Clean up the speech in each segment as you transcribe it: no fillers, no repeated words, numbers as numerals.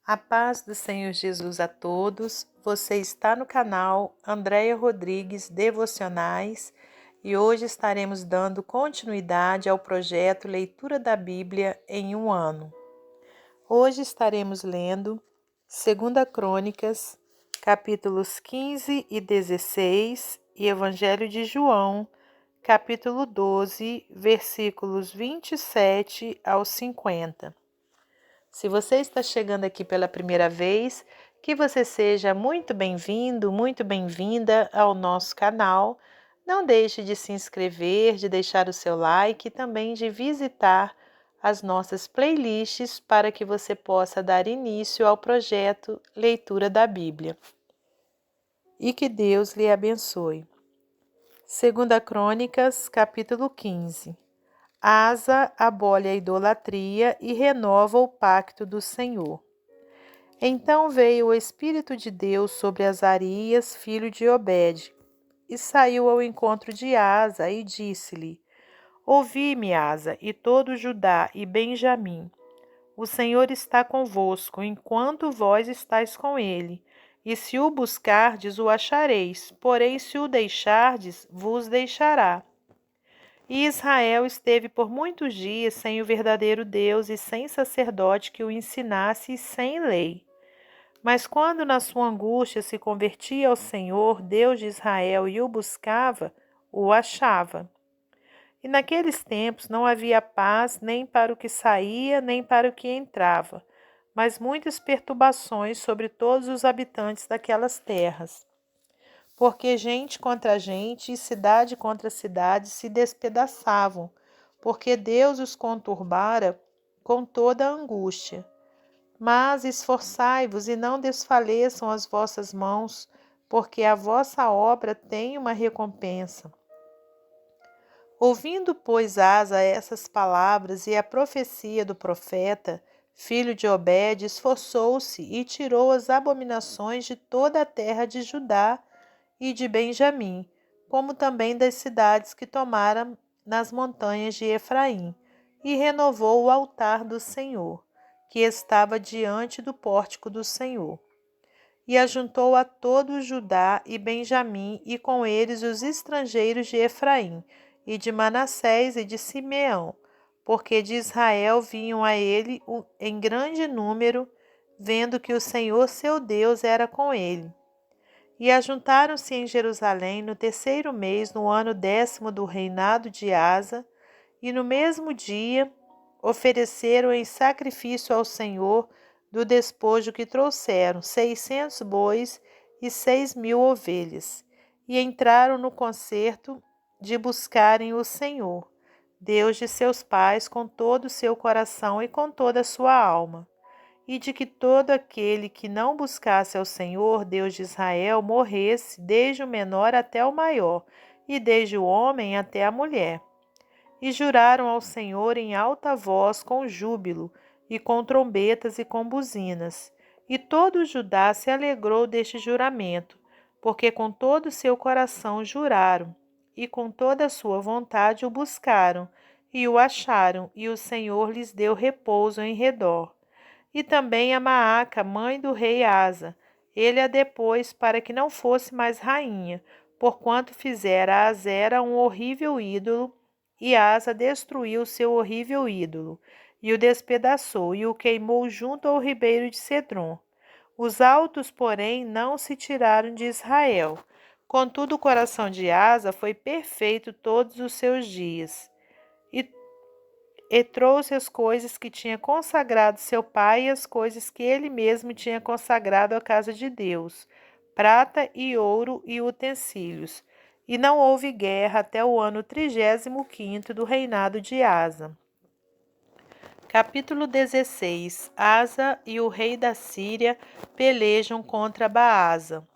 A paz do Senhor Jesus a todos. Você está no canal Andréia Rodrigues Devocionais e hoje estaremos dando continuidade ao projeto Leitura da Bíblia em um ano. Hoje estaremos lendo 2 Crônicas, capítulos 15 e 16 e Evangelho de João, capítulo 12, versículos 27 ao 50. Se você está chegando aqui pela primeira vez, que você seja muito bem-vindo, muito bem-vinda ao nosso canal. Não deixe de se inscrever, de deixar o seu like e também de visitar as nossas playlists para que você possa dar início ao projeto Leitura da Bíblia. E que Deus lhe abençoe. 2 Crônicas, capítulo 15. Asa abole a idolatria e renova o pacto do Senhor. Então veio o Espírito de Deus sobre Azarias, filho de Obede, e saiu ao encontro de Asa e disse-lhe: Ouvi-me, Asa, e todo Judá e Benjamim. O Senhor está convosco, enquanto vós estáis com ele. E se o buscardes, o achareis, porém se o deixardes, vos deixará. E Israel esteve por muitos dias sem o verdadeiro Deus e sem sacerdote que o ensinasse e sem lei. Mas quando na sua angústia se convertia ao Senhor, Deus de Israel, e o buscava, o achava. E naqueles tempos não havia paz nem para o que saía, nem para o que entrava, mas muitas perturbações sobre todos os habitantes daquelas terras. Porque gente contra gente e cidade contra cidade se despedaçavam, porque Deus os conturbara com toda a angústia. Mas esforçai-vos e não desfaleçam as vossas mãos, porque a vossa obra tem uma recompensa. Ouvindo, pois, Asa essas palavras e a profecia do profeta, filho de Obede, esforçou-se e tirou as abominações de toda a terra de Judá e de Benjamim, como também das cidades que tomara nas montanhas de Efraim, e renovou o altar do Senhor, que estava diante do pórtico do Senhor. E ajuntou a todo Judá e Benjamim, e com eles os estrangeiros de Efraim, e de Manassés e de Simeão, porque de Israel vinham a ele em grande número, vendo que o Senhor seu Deus era com ele. E ajuntaram-se em Jerusalém no 3º mês, no ano 10º do reinado de Asa, e no mesmo dia ofereceram em sacrifício ao Senhor do despojo que trouxeram 600 bois e 6.000 ovelhas, e entraram no concerto de buscarem o Senhor, Deus de seus pais, com todo o seu coração e com toda a sua alma, e de que todo aquele que não buscasse ao Senhor, Deus de Israel, morresse, desde o menor até o maior, e desde o homem até a mulher. E juraram ao Senhor em alta voz, com júbilo, e com trombetas e com buzinas. E todo Judá se alegrou deste juramento, porque com todo o seu coração juraram, e com toda a sua vontade o buscaram, e o acharam, e o Senhor lhes deu repouso em redor. E também a Maaca, mãe do rei Asa, ele a depôs para que não fosse mais rainha, porquanto fizera a Azera um horrível ídolo, e Asa destruiu seu horrível ídolo, e o despedaçou, e o queimou junto ao ribeiro de Cedron. Os altos, porém, não se tiraram de Israel. Contudo, o coração de Asa foi perfeito todos os seus dias. E trouxe as coisas que tinha consagrado seu pai e as coisas que ele mesmo tinha consagrado à casa de Deus, prata e ouro e utensílios. E não houve guerra até o ano 35º do reinado de Asa. Capítulo 16. Asa e o rei da Síria pelejam contra Baasa.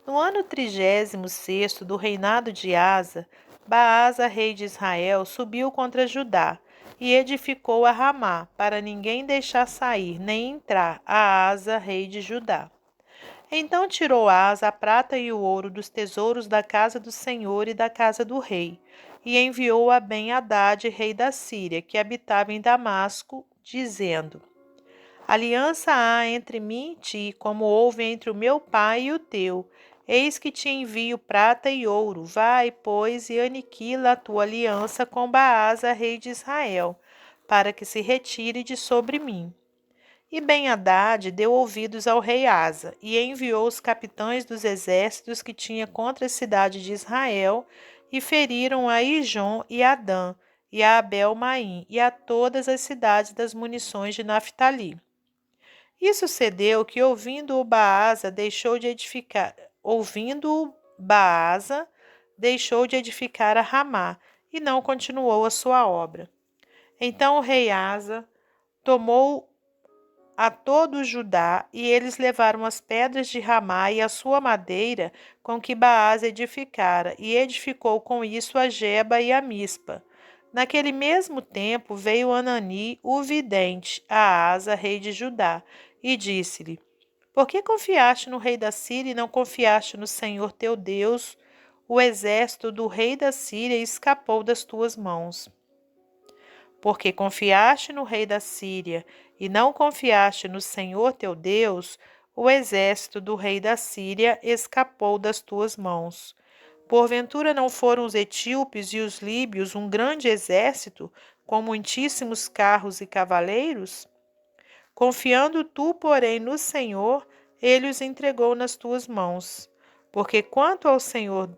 No ano 36º do reinado de Asa, Baasa, rei de Israel, subiu contra Judá e edificou a Ramá, para ninguém deixar sair nem entrar a Asa, rei de Judá. Então tirou Asa a prata e o ouro dos tesouros da casa do Senhor e da casa do rei, e enviou a Ben-Hadad, rei da Síria, que habitava em Damasco, dizendo: Aliança há entre mim e ti, como houve entre o meu pai e o teu. Eis que te envio prata e ouro. Vai, pois, e aniquila a tua aliança com Baasa, rei de Israel, para que se retire de sobre mim. E Ben-Hadad deu ouvidos ao rei Asa, e enviou os capitães dos exércitos que tinha contra a cidade de Israel, e feriram a Ijon e a Dan, e a Abel-Maim, e a todas as cidades das munições de Naphtali. E sucedeu que, ouvindo Baasa, deixou de edificar a Ramá, e não continuou a sua obra. Então o rei Asa tomou a todo Judá, e eles levaram as pedras de Ramá e a sua madeira com que Baasa edificara, e edificou com isso a Geba e a Mispa. Naquele mesmo tempo veio Anani, o vidente, a Asa, rei de Judá, e disse-lhe: Por que confiaste no rei da Síria e não confiaste no Senhor teu Deus? O exército do rei da Síria escapou das tuas mãos. Porque confiaste no rei da Síria e não confiaste no Senhor teu Deus, o exército do rei da Síria escapou das tuas mãos. Porventura não foram os etíopes e os líbios um grande exército, com muitíssimos carros e cavaleiros? Confiando tu, porém, no Senhor, ele os entregou nas tuas mãos. Porque quanto ao Senhor,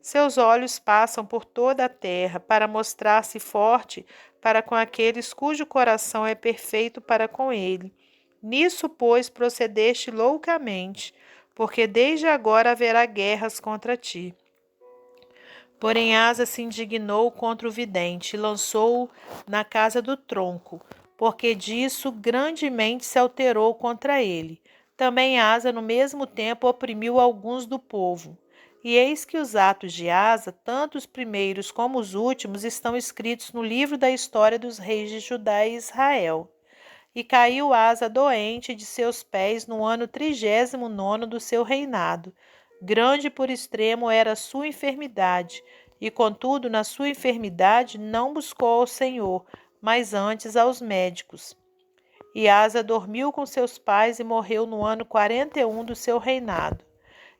seus olhos passam por toda a terra para mostrar-se forte para com aqueles cujo coração é perfeito para com ele. Nisso, pois, procedeste loucamente, porque desde agora haverá guerras contra ti. Porém Asa se indignou contra o vidente e lançou-o na casa do tronco, porque disso grandemente se alterou contra ele. Também Asa, no mesmo tempo, oprimiu alguns do povo. E eis que os atos de Asa, tanto os primeiros como os últimos, estão escritos no livro da história dos reis de Judá e Israel. E caiu Asa doente de seus pés no ano 39º do seu reinado. Grande por extremo era a sua enfermidade, e contudo na sua enfermidade não buscou ao Senhor, mas antes aos médicos. E Asa dormiu com seus pais e morreu no ano 41 do seu reinado.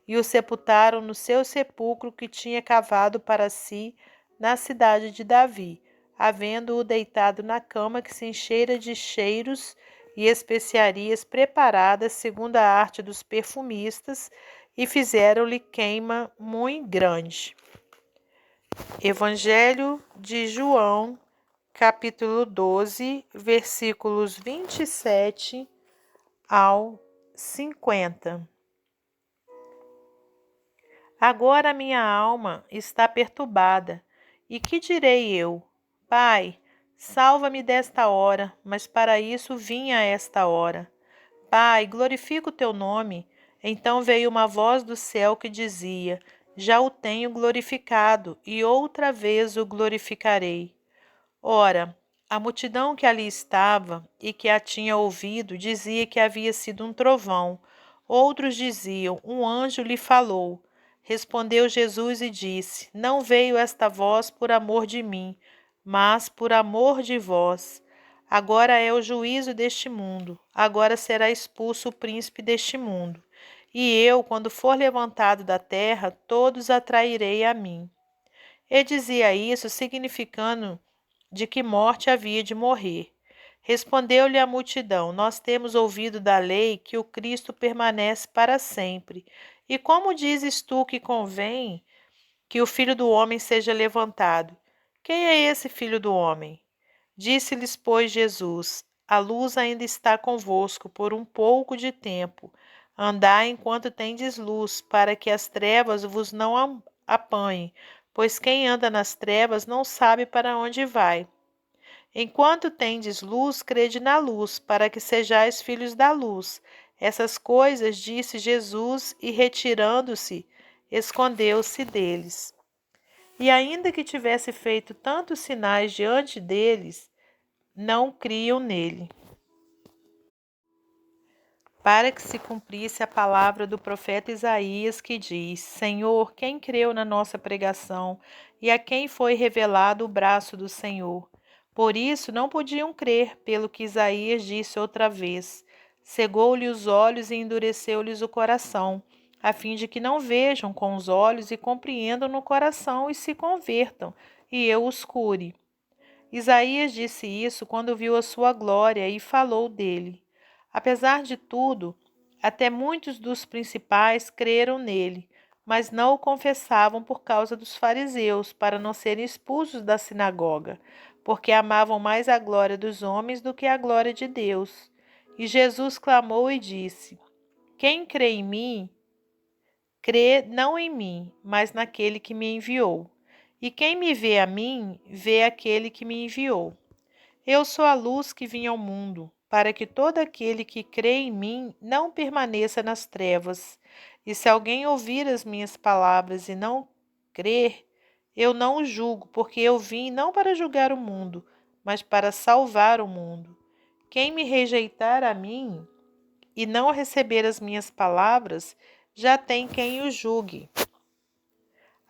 E o sepultaram no seu sepulcro que tinha cavado para si na cidade de Davi, havendo-o deitado na cama que se encheira de cheiros e especiarias preparadas segundo a arte dos perfumistas, e fizeram-lhe queima muito grande. Evangelho de João, capítulo 12, versículos 27 ao 50. Agora a minha alma está perturbada. E que direi eu? Pai, salva-me desta hora, mas para isso vim a esta hora. Pai, glorifica o teu nome. Então veio uma voz do céu que dizia: Já o tenho glorificado, e outra vez o glorificarei. Ora, a multidão que ali estava e que a tinha ouvido dizia que havia sido um trovão. Outros diziam: Um anjo lhe falou. Respondeu Jesus e disse: Não veio esta voz por amor de mim, mas por amor de vós. Agora é o juízo deste mundo, agora será expulso o príncipe deste mundo. E eu, quando for levantado da terra, todos atrairei a mim. E dizia isso, significando de que morte havia de morrer. Respondeu-lhe a multidão: Nós temos ouvido da lei que o Cristo permanece para sempre. E como dizes tu que convém que o Filho do Homem seja levantado? Quem é esse Filho do Homem? Disse-lhes, pois, Jesus: A luz ainda está convosco por um pouco de tempo. Andai enquanto tendes luz, para que as trevas vos não apanhem, pois quem anda nas trevas não sabe para onde vai. Enquanto tendes luz, crede na luz, para que sejais filhos da luz. Essas coisas disse Jesus, e retirando-se, escondeu-se deles. E ainda que tivesse feito tantos sinais diante deles, não criam nele. Para que se cumprisse a palavra do profeta Isaías, que diz: Senhor, quem creu na nossa pregação, e a quem foi revelado o braço do Senhor? Por isso não podiam crer pelo que Isaías disse outra vez. Cegou-lhe os olhos e endureceu-lhes o coração, a fim de que não vejam com os olhos e compreendam no coração e se convertam, e eu os cure. Isaías disse isso quando viu a sua glória e falou dele. Apesar de tudo, até muitos dos principais creram nele, mas não o confessavam por causa dos fariseus, para não serem expulsos da sinagoga, porque amavam mais a glória dos homens do que a glória de Deus. E Jesus clamou e disse: Quem crê em mim, crê não em mim, mas naquele que me enviou. E quem me vê a mim, vê aquele que me enviou. Eu sou a luz que vim ao mundo, para que todo aquele que crê em mim não permaneça nas trevas. E se alguém ouvir as minhas palavras e não crer, eu não o julgo, porque eu vim não para julgar o mundo, mas para salvar o mundo. Quem me rejeitar a mim e não receber as minhas palavras, já tem quem o julgue.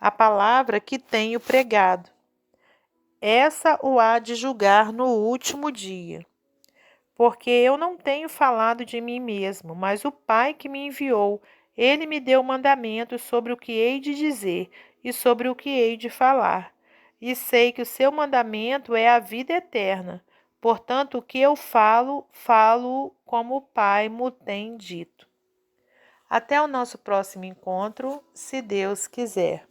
A palavra que tenho pregado, essa o há de julgar no último dia. Porque eu não tenho falado de mim mesmo, mas o Pai que me enviou, ele me deu mandamentos sobre o que hei de dizer e sobre o que hei de falar. E sei que o seu mandamento é a vida eterna. Portanto, o que eu falo, falo como o Pai me tem dito. Até o nosso próximo encontro, se Deus quiser.